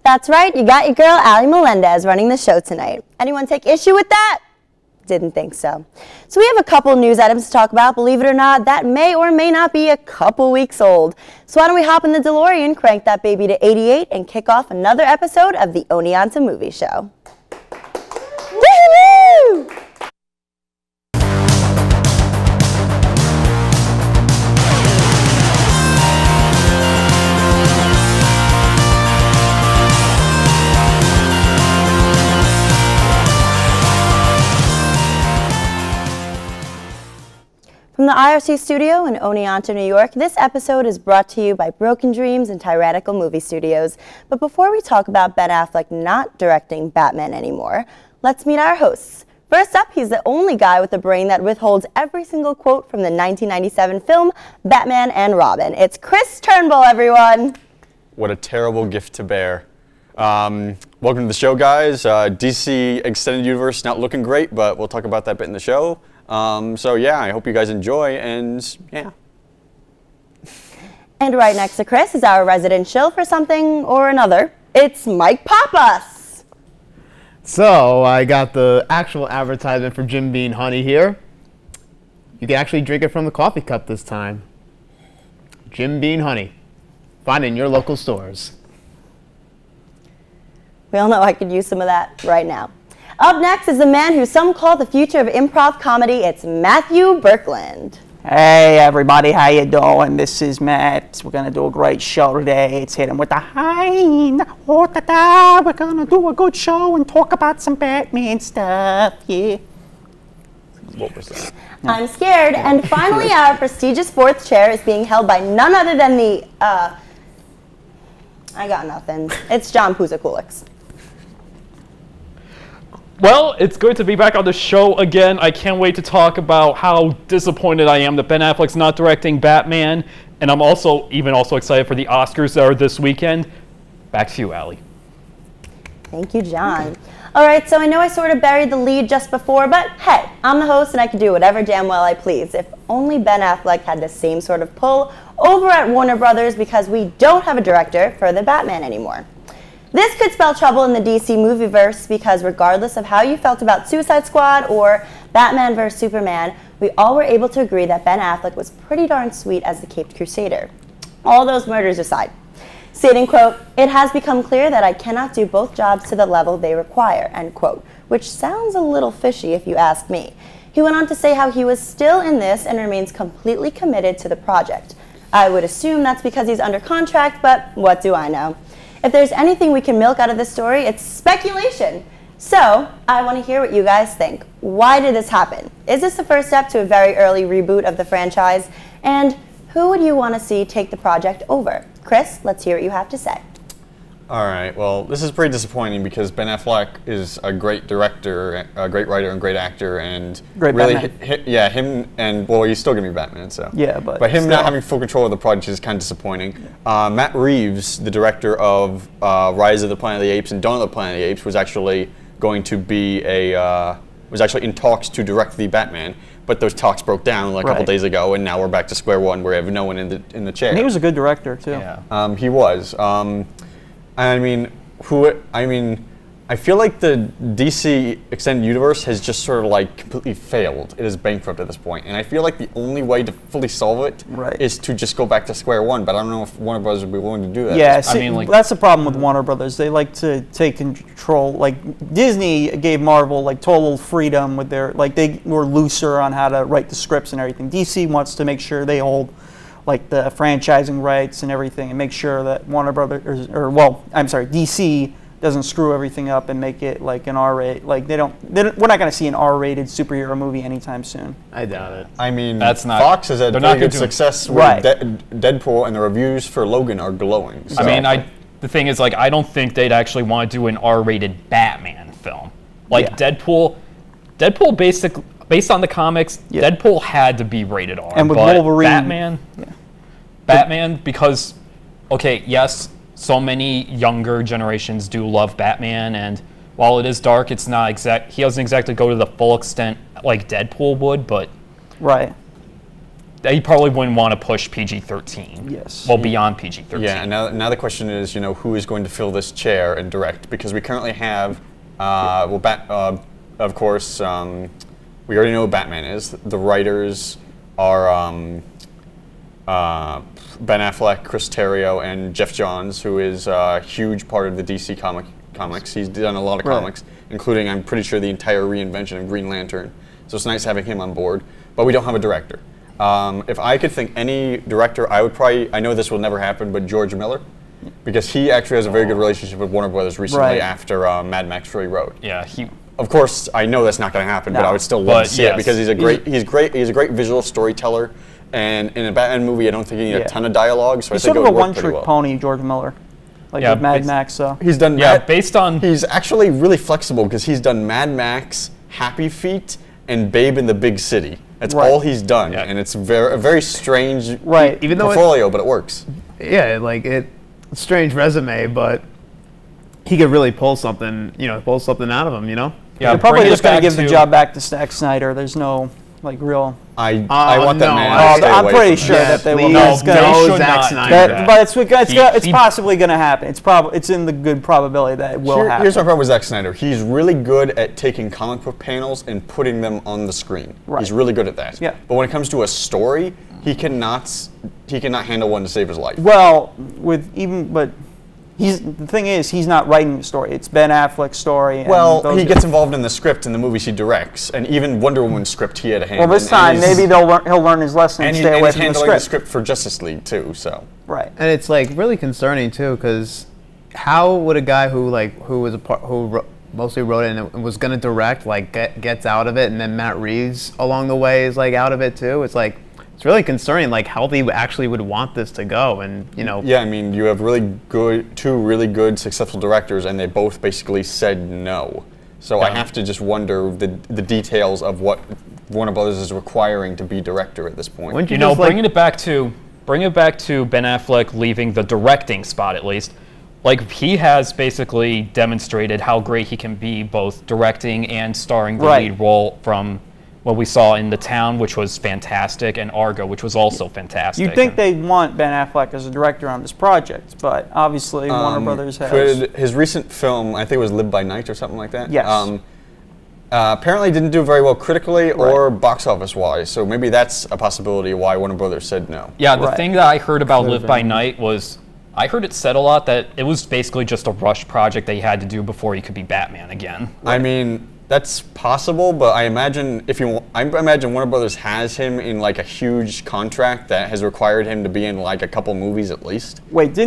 That's right, you got your girl, Ali Melendez, running the show tonight. Anyone take issue with that? Didn't think so. So we have a couple news items to talk about. Believe it or not, that may or may not be a couple weeks old. So why don't we hop in the DeLorean, crank that baby to 88, and kick off another episode of the Oneonta Movie Show. Woo-hoo! From the IRC studio in Oneonta, New York, this episode is brought to you by Broken Dreams and Tyrannical Movie Studios. But before we talk about Ben Affleck not directing Batman anymore, let's meet our hosts. First up, he's the only guy with a brain that withholds every single quote from the 1997 film Batman and Robin. It's Chris Turnbull, everyone. What a terrible gift to bear. Welcome to the show, guys. DC Extended Universe not looking great, but we'll talk about that bit in the show. So yeah, I hope you guys enjoy, and yeah. And right next to Chris is our resident shill for something or another. It's Mike Pappas. So I got the actual advertisement for Jim Beam Honey here. You can actually drink it from the coffee cup this time. Jim Beam Honey. Find it in your local stores. We all know I could use some of that right now. Up next is the man who some call the future of improv comedy. It's Matthew Berkland. Hey everybody, how you doing? This is Matt. We're gonna do a great show today. It's hitting with the hind. Oh, da-da. We're gonna do a good show and talk about some Batman stuff. Yeah. What was that? I'm scared. And finally, our prestigious fourth chair is being held by none other than the I got nothing. It's John Puzakulix. Well, it's good to be back on the show again. I can't wait to talk about how disappointed I am that Ben Affleck's not directing Batman, and I'm also excited for the Oscars that are this weekend. Back to you, Ali. Thank you, John. All right, so I know I sort of buried the lead just before, but hey, I'm the host and I can do whatever damn well I please. If only Ben Affleck had the same sort of pull over at Warner Brothers, because we don't have a director for the Batman anymore. This could spell trouble in the DC movieverse, because regardless of how you felt about Suicide Squad or Batman vs. Superman, we all were able to agree that Ben Affleck was pretty darn sweet as the Caped Crusader. All those murders aside. Stating, quote, "It has become clear that I cannot do both jobs to the level they require," end quote, which sounds a little fishy if you ask me. He went on to say how he was still in this and remains completely committed to the project. I would assume that's because he's under contract, but what do I know? If there's anything we can milk out of this story, it's speculation. So, I want to hear what you guys think. Why did this happen? Is this the first step to a very early reboot of the franchise? And who would you want to see take the project over? Chris, let's hear what you have to say. All right, well, this is pretty disappointing because Ben Affleck is a great director, a great writer, and great actor, and Great really, Batman. him and, well, he's still gonna be Batman, so. Yeah, but him still. not having full control of the project is kind of disappointing. Matt Reeves, the director of Rise of the Planet of the Apes and Dawn of the Planet of the Apes, was actually going to be was actually in talks to direct the Batman, but those talks broke down like a couple days ago, and now we're back to square one where we have no one in the chair. And he was a good director too. Yeah. He was. I feel like the DC Extended Universe has just sort of like completely failed. It is bankrupt at this point, and I feel like the only way to fully solve it is to just go back to square one. But I don't know if Warner Brothers would be willing to do that. Yeah, see, that's the problem with Warner Brothers. They like to take control. Like Disney gave Marvel like total freedom with their they were looser on how to write the scripts and everything. DC wants to make sure they hold like the franchising rights and everything, and make sure that Warner Brothers DC doesn't screw everything up and make it like an R-rated. Like we're not going to see an R-rated superhero movie anytime soon. I doubt it. I mean, that's not, Fox has had very good success with Deadpool, and the reviews for Logan are glowing. So. I mean, the thing is, like, I don't think they'd actually want to do an R-rated Batman film. Like Deadpool basically, based on the comics, Deadpool had to be rated R. And with Wolverine, Batman, because, okay, yes, so many younger generations do love Batman, and while it is dark, it's not he doesn't exactly go to the full extent like Deadpool would, but he probably wouldn't want to push PG-13. Yes. Well, beyond PG-13. Yeah, and now the question is, who is going to fill this chair and direct? Because we currently have, of course, we already know who Batman is. The writers are Ben Affleck, Chris Terrio, and Jeff Johns, who is a huge part of the DC comics. He's done a lot of comics, including, I'm pretty sure, the entire reinvention of Green Lantern. So it's nice having him on board. But we don't have a director. If I could think any director, I would probably, I know this will never happen, but George Miller. Because he actually has a very good relationship with Warner Brothers recently after Mad Max Fury Road. Yeah, of course, I know that's not going to happen, but I would still love to see it because he's a great visual storyteller. And in a Batman movie, I don't think you need a ton of dialogue. So he's I think sort of it a would work pretty one-trick pony, George Miller, like with Mad Max. So he's done. based on. He's actually really flexible because he's done Mad Max, Happy Feet, and Babe in the Big City. That's all he's done, and it's a very strange even though portfolio, but it works. Yeah, like strange resume, but he could really pull something, pull something out of him, Yeah, they're probably just going to give the job back to Zack Snyder. There's no real. I want that man. I'm pretty sure that they will. No, Zack Snyder. But it's possibly going to happen. It's in the good probability that it will happen. Here's my problem with Zack Snyder. He's really good at taking comic book panels and putting them on the screen. He's really good at that. Yeah. But when it comes to a story, he cannot handle one to save his life. Well, the thing is, he's not writing the story. It's Ben Affleck's story. Well, he gets involved in the script in the movies he directs, and even Wonder Woman's script he had a hand in. Well, this time maybe he'll learn his lesson and stay away from the script. And he's handling the script for Justice League too. So right. And it's really concerning too, because how would a guy who mostly wrote it and was going to direct gets out of it, and then Matt Reeves along the way is out of it too? It's really concerning, how they actually would want this to go, and Yeah, I mean, you have two really good, successful directors, and they both basically said no. So I have to just wonder the details of what Warner Brothers is requiring to be director at this point. Bringing it back to Ben Affleck leaving the directing spot at least. He has basically demonstrated how great he can be both directing and starring the lead role from what we saw in The Town, which was fantastic, and Argo, which was also fantastic. You'd think they want Ben Affleck as a director on this project, but obviously Warner Brothers has. His recent film, I think it was Live by Night or something like that. Yes. Apparently didn't do very well critically or box office wise, so maybe that's a possibility why Warner Brothers said no. Yeah, the thing that I heard about Live by Night was, I heard it said a lot that it was basically just a rush project that he had to do before he could be Batman again. I mean, that's possible, but I imagine Warner Brothers has him in a huge contract that has required him to be in a couple movies at least. Wait,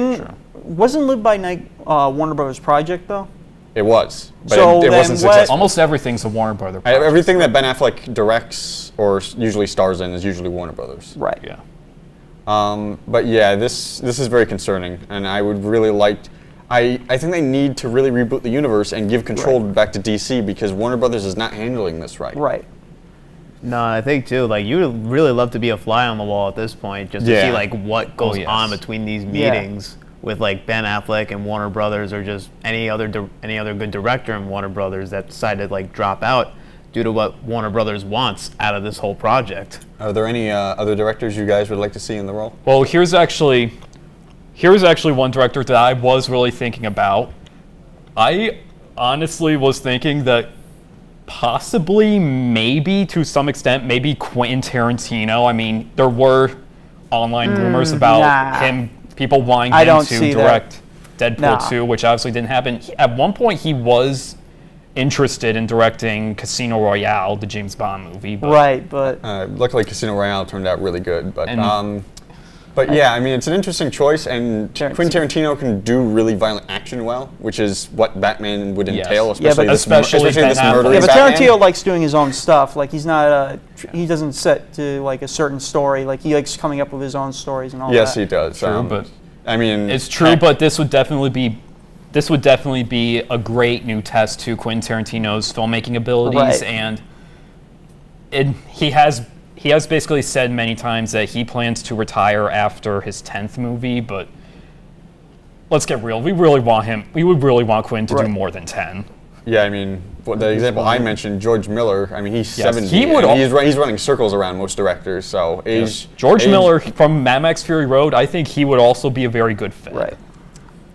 wasn't Live by Night Warner Brothers project though? It was, but so it wasn't successful. Almost everything's a Warner Brothers project. Everything that Ben Affleck directs or usually stars in is usually Warner Brothers. Right. Yeah. But yeah, this is very concerning, and I would really like. I think they need to really reboot the universe and give control back to DC because Warner Brothers is not handling this right. Right. No, I think too. You would really love to be a fly on the wall at this point, just to see what goes on between these meetings with Ben Affleck and Warner Brothers, or just any other good director in Warner Brothers that decided to drop out due to what Warner Brothers wants out of this whole project. Are there any other directors you guys would like to see in the role? Well, here's actually one director that I was really thinking about. I honestly was thinking that possibly, maybe to some extent, maybe Quentin Tarantino. I mean, there were online rumors about him, people wanting him to direct Deadpool 2, which obviously didn't happen. At one point, he was interested in directing Casino Royale, the James Bond movie. But luckily Casino Royale turned out really good. But yeah, I mean, it's an interesting choice, and Quentin Tarantino can do really violent action well, which is what Batman would entail, especially this murderous Batman. Yeah, but Tarantino likes doing his own stuff. He's not he doesn't set to a certain story. He likes coming up with his own stories and all that. Yes, he does. True, but I mean, it's true. But this would definitely be a great new test to Quentin Tarantino's filmmaking abilities, and he has basically said many times that he plans to retire after his 10th movie, but let's get real. We would really want Quentin to do more than 10. Yeah, I mean, the example I mentioned, George Miller. I mean, he's 70. he would. And he's running circles around most directors. So George Miller from Mad Max Fury Road. I think he would also be a very good fit. Right.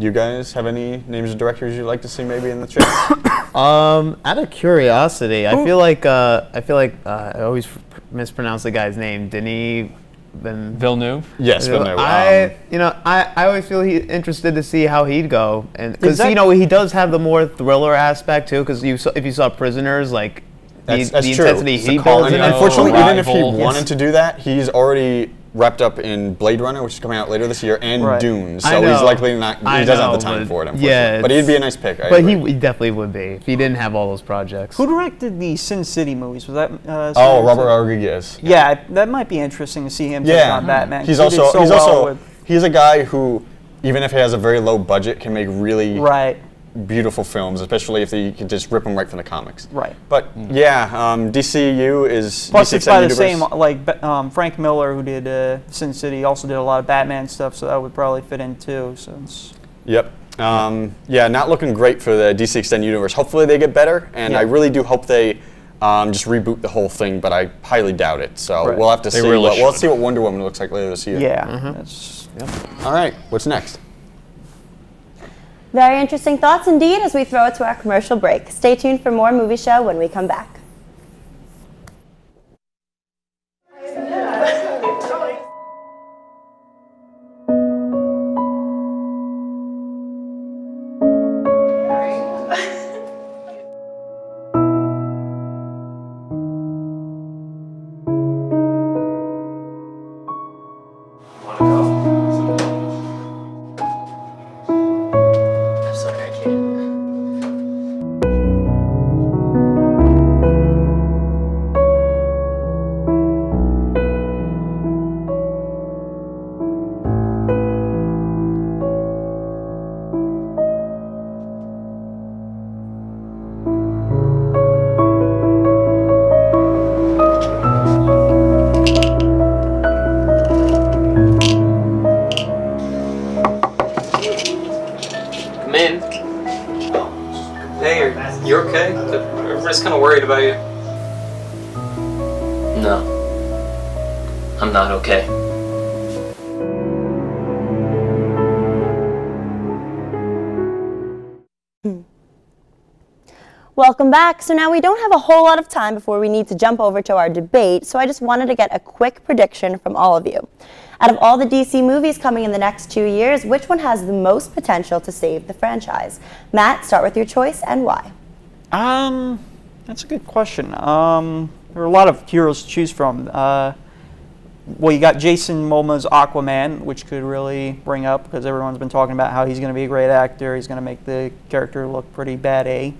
You guys have any names of directors you'd like to see maybe in the chat? Out of curiosity, I feel like I always mispronounce the guy's name. Denis Villeneuve. Yes, Villeneuve. I always feel interested to see how he'd go, and because he does have the more thriller aspect too. Because if you saw Prisoners, like that's the true. intensity he builds. Unfortunately, even if he Arrival. wanted to do that, he's already wrapped up in Blade Runner, which is coming out later this year, and Dune. So he's likely not. He doesn't have the time for it. Unfortunately. But he'd be a nice pick. But he definitely would be if he didn't have all those projects. Who directed the Sin City movies? Was that? Robert Rodriguez. Yeah, that might be interesting to see him take on Batman. He's a guy who, even if he has a very low budget, can make really beautiful films, especially if you can just rip them right from the comics. Right. But DCU is plus DC it's by the universe. same Frank Miller, who did Sin City, also did a lot of Batman stuff, so that would probably fit in too. So it's not looking great for the DC Extended Universe. Hopefully they get better, and I really do hope they just reboot the whole thing, but I highly doubt it. So we'll have to see. We'll see what Wonder Woman looks like later this year. Yeah. All right. What's next? Very interesting thoughts indeed as we throw it to our commercial break. Stay tuned for more Movie Show when we come back. You okay? Everybody's kind of worried about you. No. I'm not okay. Welcome back. So now we don't have a whole lot of time before we need to jump over to our debate, so I just wanted to get a quick prediction from all of you. Out of all the DC movies coming in the next 2 years, which one has the most potential to save the franchise? Matt, start with your choice and why. That's a good question. There are a lot of heroes to choose from. Well, you got Jason Momoa's Aquaman, which could really bring up, because everyone's been talking about how he's going to be a great actor. He's going to make the character look pretty bad A.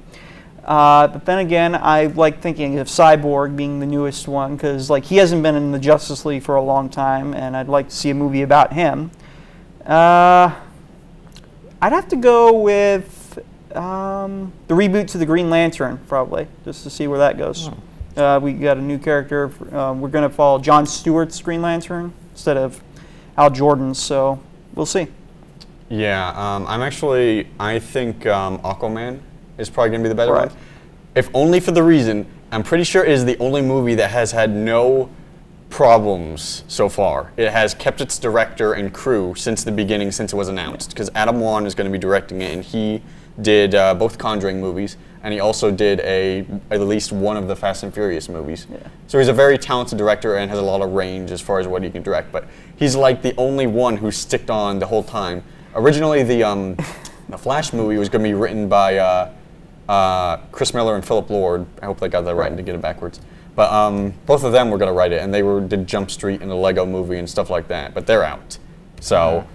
But then again, I like thinking of Cyborg being the newest one, because like he hasn't been in the Justice League for a long time, and I'd like to see a movie about him. I'd have to go with the reboot to the Green Lantern, probably, just to see where that goes. We got a new character. We're going to follow Jon Stewart's Green Lantern instead of Al Jordan's, so we'll see. Yeah, I think Aquaman is probably going to be the better one. If only for the reason, I'm pretty sure it is the only movie that has had no problems so far. It has kept its director and crew since the beginning, since it was announced, because Adam Wan is going to be directing it, and he did both Conjuring movies, and he also did at least one of the Fast and Furious movies. Yeah. So he's a very talented director and has a lot of range as far as what he can direct, but he's like the only one who sticked on the whole time. Originally, the Flash movie was going to be written by Chris Miller and Philip Lord. I hope I got that right and didn't get it backwards. But both of them were going to write it, and they did Jump Street and the Lego movie and stuff like that, but they're out. So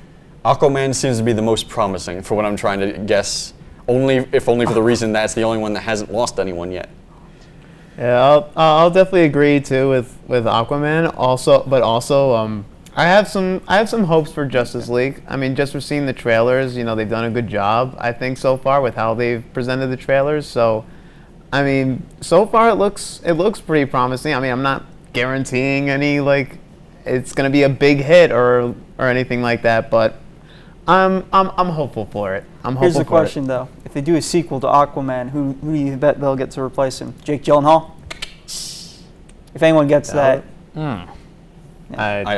Aquaman seems to be the most promising for what I'm trying to guess. If only for the reason that it's the only one that hasn't lost anyone yet. Yeah, I'll definitely agree too with Aquaman. Also, I have some hopes for Justice League. I mean, just for seeing the trailers, they've done a good job, I think, so far with how they've presented the trailers. So, I mean, so far it looks pretty promising. I mean, I'm not guaranteeing any it's going to be a big hit or anything like that, but I'm hopeful for it. Here's the question, though. If they do a sequel to Aquaman, who do you bet they'll get to replace him? Jake Gyllenhaal? If anyone gets that. I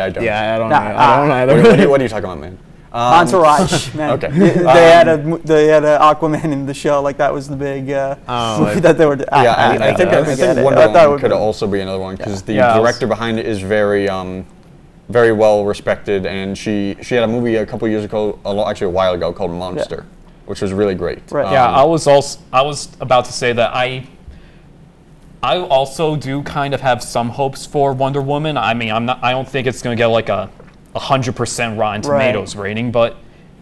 don't. Yeah, I don't Nah, know. I don't either. What are you talking about, man? Entourage, man. Okay. They had a Aquaman in the show, like that was the big movie that they were. I think Wonder Woman could also be another one because the Yeah, director behind it is very very well respected, and she had a movie a couple years ago, actually a while ago, called Monster, which was really great. Right. Yeah, I was about to say that I also do kind of have some hopes for Wonder Woman. I mean, I don't think it's going to get like a 100% Rotten Tomatoes rating, but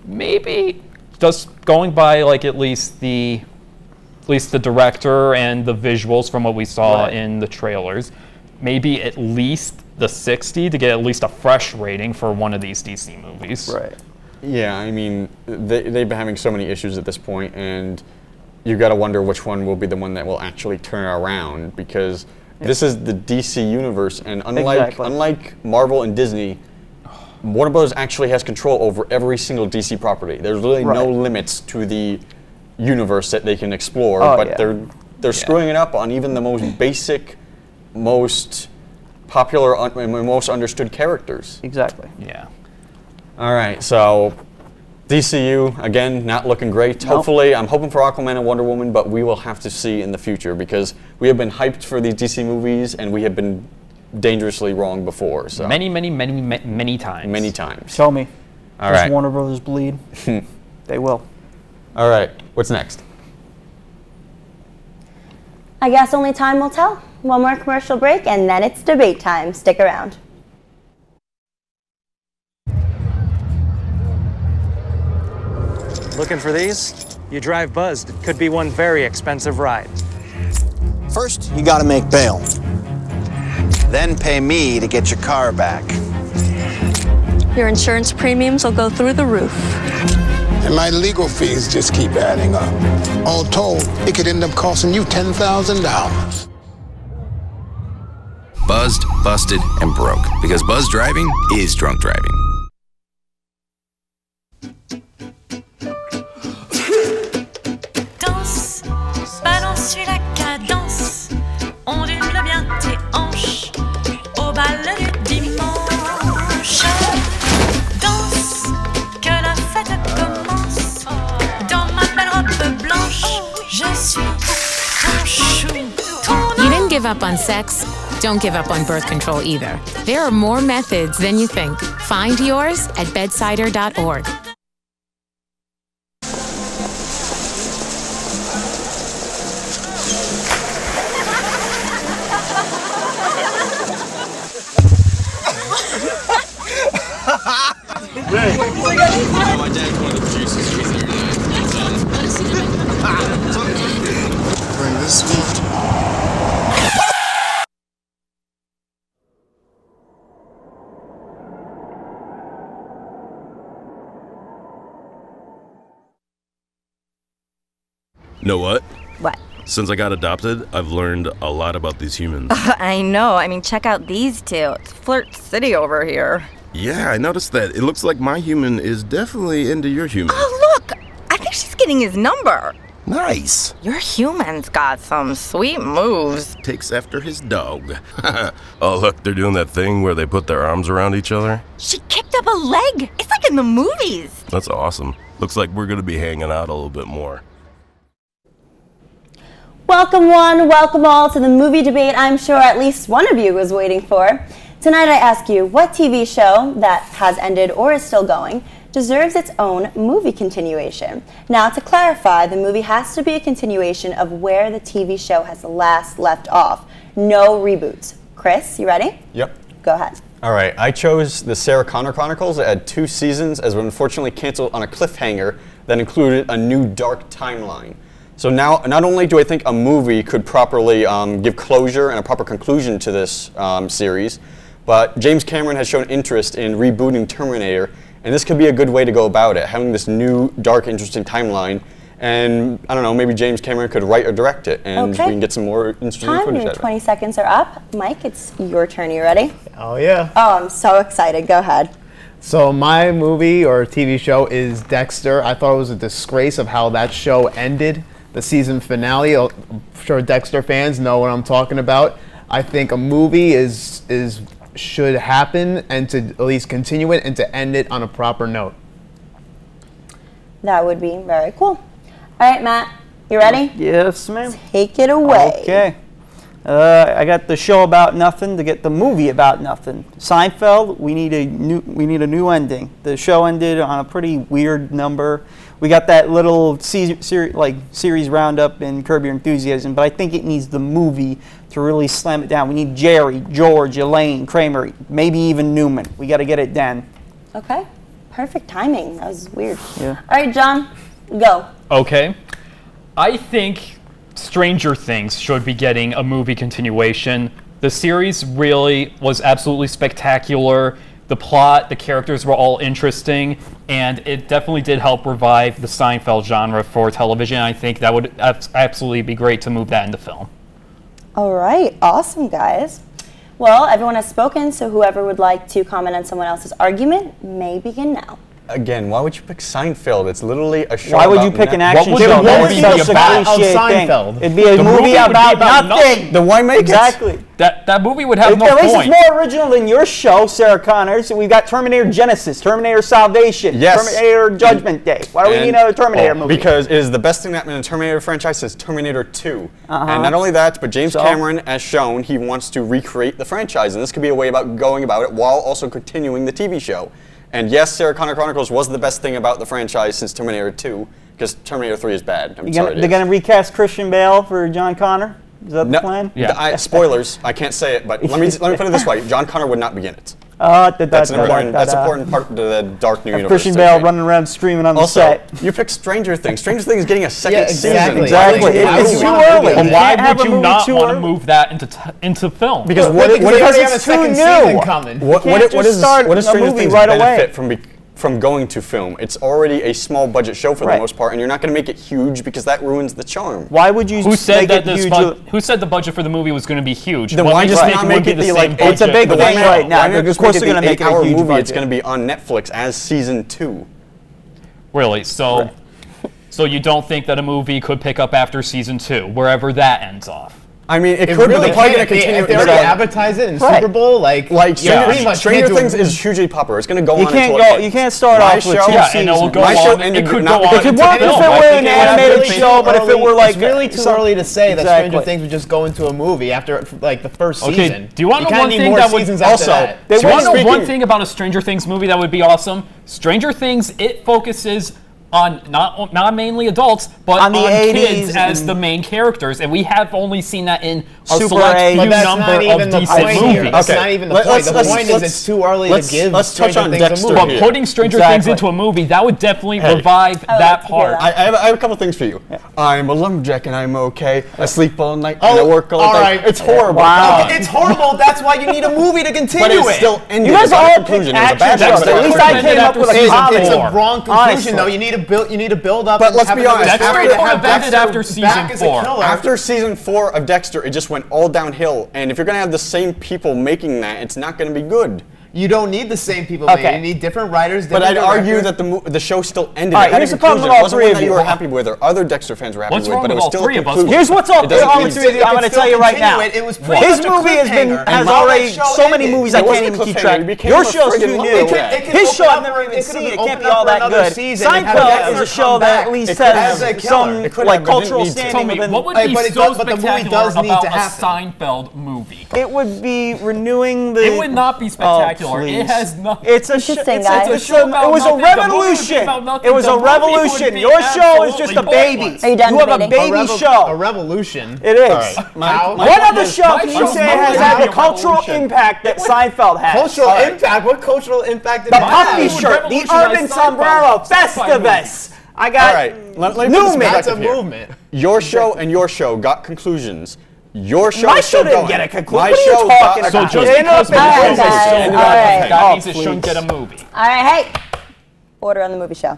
maybe just going by like at least the director and the visuals from what we saw in the trailers, maybe at least the 60 to get at least a fresh rating for one of these DC movies. Right. Yeah, I mean, they've been having so many issues at this point, and you got to wonder which one will be the one that will actually turn around, because this is the DC universe, and unlike Marvel and Disney, Warner Bros. Actually has control over every single DC property. There's really no limits to the universe that they can explore, but they're screwing it up on even the most basic, most popular, and most understood characters. Exactly. Yeah. All right, so DCU, again, not looking great. Nope. Hopefully, I'm hoping for Aquaman and Wonder Woman, but we will have to see in the future, because we have been hyped for these DC movies, and we have been dangerously wrong before. So Many times. Many times. Tell me. All Does right. Warner Brothers bleed? They will. All right, what's next? I guess only time will tell. One more commercial break, and then it's debate time. Stick around. Looking for these? You drive buzzed. It could be one very expensive ride. First, you gotta make bail. Then pay me to get your car back. Your insurance premiums will go through the roof. And my legal fees just keep adding up. All told, it could end up costing you $10,000. Buzzed, busted, and broke. Because buzz driving is drunk driving. Danse, balance, suis la cadence. Ondule bien tes hanches au bal du dimanche. Danse, que la fête commence. Dans ma belle robe blanche, je suis ton chou. You didn't give up on sex. Don't give up on birth control either. There are more methods than you think. Find yours at bedsider.org. My dad's one of the producers. Bring this sweet. Know what? What? Since I got adopted, I've learned a lot about these humans. I know. I mean, check out these two. It's Flirt City over here. Yeah, I noticed that. It looks like my human is definitely into your human. Oh, look! I think she's getting his number. Nice. Your human's got some sweet moves. Takes after his dog. Oh, look, they're doing that thing where they put their arms around each other. She kicked up a leg. It's like in the movies. That's awesome. Looks like we're going to be hanging out a little bit more. Welcome one, welcome all to the movie debate I'm sure at least one of you was waiting for. Tonight I ask you, what TV show that has ended or is still going deserves its own movie continuation? Now, to clarify, the movie has to be a continuation of where the TV show has last left off. No reboots. Chris, you ready? Yep. Go ahead. All right, I chose the Sarah Connor Chronicles. It had 2 seasons, as was unfortunately canceled on a cliffhanger that included a new dark timeline. So now, not only do I think a movie could properly give closure and a proper conclusion to this series, but James Cameron has shown interest in rebooting Terminator, and this could be a good way to go about it, having this new, dark, interesting timeline. And I don't know, maybe James Cameron could write or direct it, and we can get some more interesting footage out of it. Your 20 seconds are up. Mike, it's your turn. You ready? Oh, yeah. Oh, I'm so excited. Go ahead. So my movie or TV show is Dexter. I thought it was a disgrace of how that show ended. The season finale. I'm sure Dexter fans know what I'm talking about. I think a movie should happen and to at least continue it and to end it on a proper note. That would be very cool. All right, Matt, you ready? Yes, ma'am. Take it away. Okay. I got the show about nothing to get the movie about nothing. Seinfeld, we need a new ending. The show ended on a pretty weird number. We got that little series roundup in Curb Your Enthusiasm, but I think it needs the movie to really slam it down. We need Jerry, George, Elaine, Kramer, maybe even Newman. We got to get it done. Okay. Perfect timing. That was weird. Yeah. All right, John, go. Okay. I think Stranger Things should be getting a movie continuation. The series really was absolutely spectacular. The plot, the characters were all interesting, and it definitely did help revive the Seinfeld genre for television. I think that would absolutely be great to move that into film. All right. Awesome, guys. Well, everyone has spoken, so whoever would like to comment on someone else's argument may begin now. Again, why would you pick Seinfeld? It's literally a show. Why would you pick an action show? What would That's be such a about cliche Seinfeld? thing. It'd be a movie about nothing. Then why make exactly. That movie would have no At least point. it's more original than your show, Sarah Connor. So we've got Terminator Genesis, Terminator Salvation, Terminator Judgment Day. Why do we need another Terminator movie? Because it is the best thing that happened in the Terminator franchise since Terminator 2. And not only that, but James Cameron, as shown, he wants to recreate the franchise. And this could be a way about going about it while also continuing the TV show. And yes, Sarah Connor Chronicles was the best thing about the franchise since Terminator 2, because Terminator 3 is bad. I'm sorry. They're going to recast Christian Bale for John Connor? Is that the plan? Yeah. Spoilers. I can't say it, but let me put it this way: John Connor would not be in it. That's an important part of the Dark New Universe. Christian Bale running around screaming on the set. You picked Stranger Things. Stranger Things is getting a second exactly. season. Exactly. It's too early. But why would you not want to move that into film? Because because it's too new. Coming. What does Stranger Things benefit from going to film? It's already a small budget show for the most part, and you're not going to make it huge because that ruins the charm. Why would you Who said make it huge? Who said the budget for the movie was going to be huge? Then why just not make it the like? It's a big thing right now. Of course, they're going to make it a huge movie. budget. It's going to be on Netflix as season 2. Really? So you don't think that a movie could pick up after season 2, wherever that ends off? I mean, it could, but they're probably going to continue. If they already advertise it in Super Bowl, Stranger Things is hugely popular. It's going to go on. You can't start off with 2 seasons. And it will go on. It could go on. It could work if it were an animated show, but if it were like it's really too early to say that Stranger Things would just go into a movie after like the first season. Do you want to know one thing that would also? Do you want to know one thing about a Stranger Things movie that would be awesome? Stranger Things, it focuses on not mainly adults, but on kids as the main characters, and we have only seen that in a select few number of decent movies. That's not even the point. The point is it's too early to give Stranger Things a movie. But putting Stranger Things into a movie, that would definitely revive that part. I have a couple things for you. I'm a lumberjack and I'm okay. I sleep all night and I work all day. It's horrible. Wow. It's horrible. That's why you need a movie to continue it. But it's still ended. You guys all picked action shows. At least I came up with a comment. It's a wrong conclusion, though. You need to build up. But let's be honest. After season 4. After season 4 of Dexter, it just went all downhill. And if you're going to have the same people making that, it's not going to be good. You don't need the same people making it. You need different writers. But I'd argue that the show still ended. All right, here's the problem with all three of you. You were happy with, or other Dexter fans were happy with, but it was still a conclusion. Here's what's up with all three of you. I'm going to tell you right now. His movie has already so many movies I can't even keep track. Your show's too new. His show I've never even seen. It can't be all that good. Seinfeld is a show that at least has some like cultural standing within. What would be so spectacular about a Seinfeld movie? It would be renewing the. It would not be spectacular. It has nothing. It was a revolution. It was a revolution. Your show is just a baby. Are you done? You have a baby show. A revolution. It is. What other show can you say has had the cultural impact that Seinfeld has? Cultural impact? What cultural impact did the it have? puffy shirt, the urban sombrero, Festivus. I got Newman. That's a movement. Your show and your show got conclusions. Your show My is still show didn't going. get a conclusion. My What are you show talking got about? So just because the show is still ended Alright. that means it shouldn't get a movie. All right, hey, order on the movie show.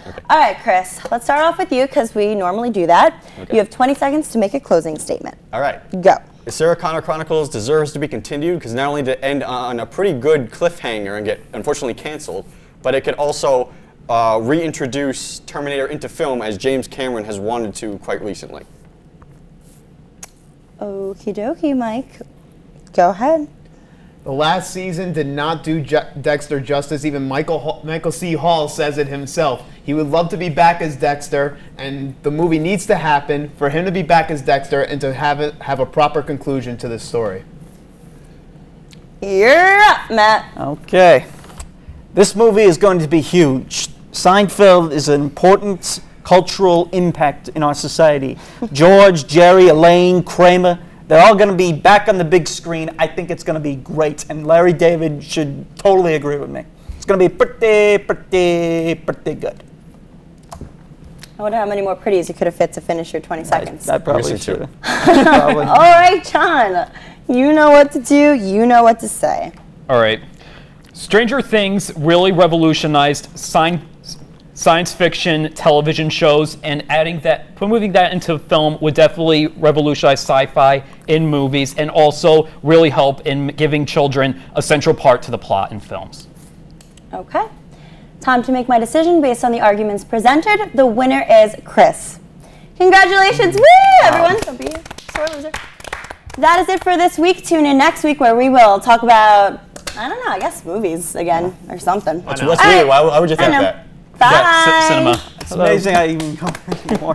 Okay. All right, Chris, let's start off with you because we normally do that. Okay. You have 20 seconds to make a closing statement. All right. Go. Sarah Connor Chronicles deserves to be continued because not only did it end on a pretty good cliffhanger and get unfortunately canceled, but it could also reintroduce Terminator into film as James Cameron has wanted to quite recently. Okie dokie, Mike. Go ahead. The last season did not do Dexter justice. Even Michael C. Hall says it himself. He would love to be back as Dexter, and the movie needs to happen for him to be back as Dexter and to have a proper conclusion to this story. You're up, Matt. Okay. This movie is going to be huge. Seinfeld is an important cultural impact in our society. George, Jerry, Elaine, Kramer, they're all going to be back on the big screen. I think it's going to be great, and Larry David should totally agree with me. It's going to be pretty good. I wonder how many more pretties you could have fit to finish your 20 seconds. I probably should have. All right, John. You know what to do. You know what to say. All right. Stranger Things really revolutionized science fiction television shows, and moving that into film would definitely revolutionize sci-fi in movies and also really help in giving children a central part to the plot in films. Okay. Time to make my decision based on the arguments presented. The winner is Chris. Congratulations. Woo, everyone. Don't be a sore loser. That is it for this week. Tune in next week where we will talk about, I don't know, I guess movies again or something. That's weird. Why would you think that? Bye. Cinema. It's amazing I even come anymore.